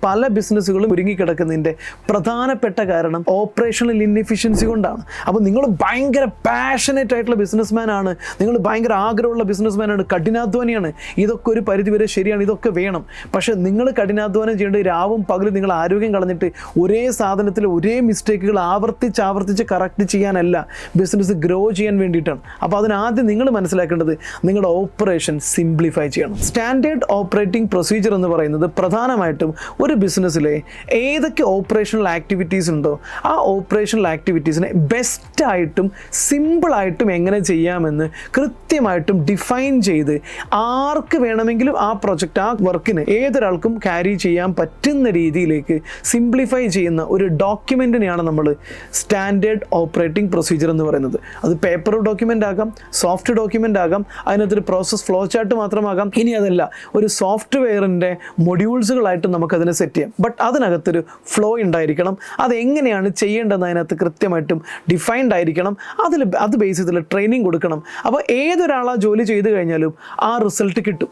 പല ബിസിനസ്സുകളും ഒരുങ്ങിക്കിടക്കുന്നതിൻ്റെ പ്രധാനപ്പെട്ട കാരണം ഓപ്പറേഷണൽ ഇൻഎഫിഷ്യൻസി കൊണ്ടാണ്. അപ്പോൾ നിങ്ങൾ ഭയങ്കര പാഷനേറ്റ് ആയിട്ടുള്ള ബിസിനസ്മാൻ ആണ്, നിങ്ങൾ ഭയങ്കര ആഗ്രഹമുള്ള ബിസിനസ്മാൻ ആണ്, കഠിനാധ്വാനിയാണ്, ഇതൊക്കെ ഒരു പരിധിവരെ ശരിയാണ്, ഇതൊക്കെ വേണം. പക്ഷേ നിങ്ങൾ കഠിനാധ്വാനം ചെയ്യേണ്ടത് രാവും പകലും നിങ്ങൾ ആരോഗ്യം കളഞ്ഞിട്ട് ഒരേ സാധനത്തിൽ ഒരേ മിസ്റ്റേക്കുകൾ ആവർത്തിച്ച് കറക്റ്റ് ചെയ്യാനല്ല, ബിസിനസ് ഗ്രോ ചെയ്യാൻ വേണ്ടിയിട്ടാണ്. അപ്പോൾ അതിനാദ്യം നിങ്ങൾ മനസ്സിലാക്കേണ്ടത് നിങ്ങളുടെ ഓപ്പറേഷൻ സിംപ്ലിഫൈ ചെയ്യണം. സ്റ്റാൻഡേർഡ് ഓപ്പറേറ്റിംഗ് പ്രൊസീജിയർ എന്ന് പറയുന്നത് പ്രധാനമായിട്ടും ഒരു ബിസിനസ്സിലെ ഏതൊക്കെ ഓപ്പറേഷണൽ ആക്ടിവിറ്റീസ് ഉണ്ടോ ആ ഓപ്പറേഷണൽ ആക്ടിവിറ്റീസിനെ ബെസ്റ്റായിട്ടും സിമ്പിളായിട്ടും എങ്ങനെ ചെയ്യാമെന്ന് കൃത്യമായിട്ടും ഡിഫൈൻ ചെയ്ത് ആർക്ക് വേണമെങ്കിലും ആ പ്രൊജക്റ്റ്, ആ വർക്കിന് ഏതൊരാൾക്കും ക്യാരി ചെയ്യാൻ പറ്റുന്ന രീതിയിലേക്ക് സിംപ്ലിഫൈ ചെയ്യുന്ന ഒരു ഡോക്യുമെൻറ്റിനെയാണ് നമ്മൾ സ്റ്റാൻഡേർഡ് ഓപ്പറേറ്റിംഗ് പ്രൊസീജിയർ എന്ന് പറയുന്നത്. അത് പേപ്പർ ഡോക്യുമെൻ്റ് ആകാം, സോഫ്റ്റ് ഡോക്യുമെൻ്റ് ആകാം, അതിനകത്തൊരു പ്രോസസ് ഫ്ലോ ചാർട്ട് മാത്രമാകാം. ഇനി അതല്ല, ഒരു സോഫ്റ്റ്വെയറിൻ്റെ മൊഡ്യൂൾസുകളായിട്ട് നമുക്കതിനെ സെറ്റ് ചെയ്യാം. ബട്ട് അതിനകത്തൊരു ഫ്ലോ ഉണ്ടായിരിക്കണം. അതെങ്ങനെയാണ് ചെയ്യേണ്ടതെന്ന് അതിനകത്ത് കൃത്യമായിട്ടും ഡിഫൈൻഡ് ആയിരിക്കണം. അത് ബേസ് ചെയ്തുള്ള ട്രെയിനിങ് കൊടുക്കണം. അപ്പോൾ ഏതൊരാൾ ആ ജോലി ചെയ്ത് കഴിഞ്ഞാലും ആ റിസൾട്ട് കിട്ടും.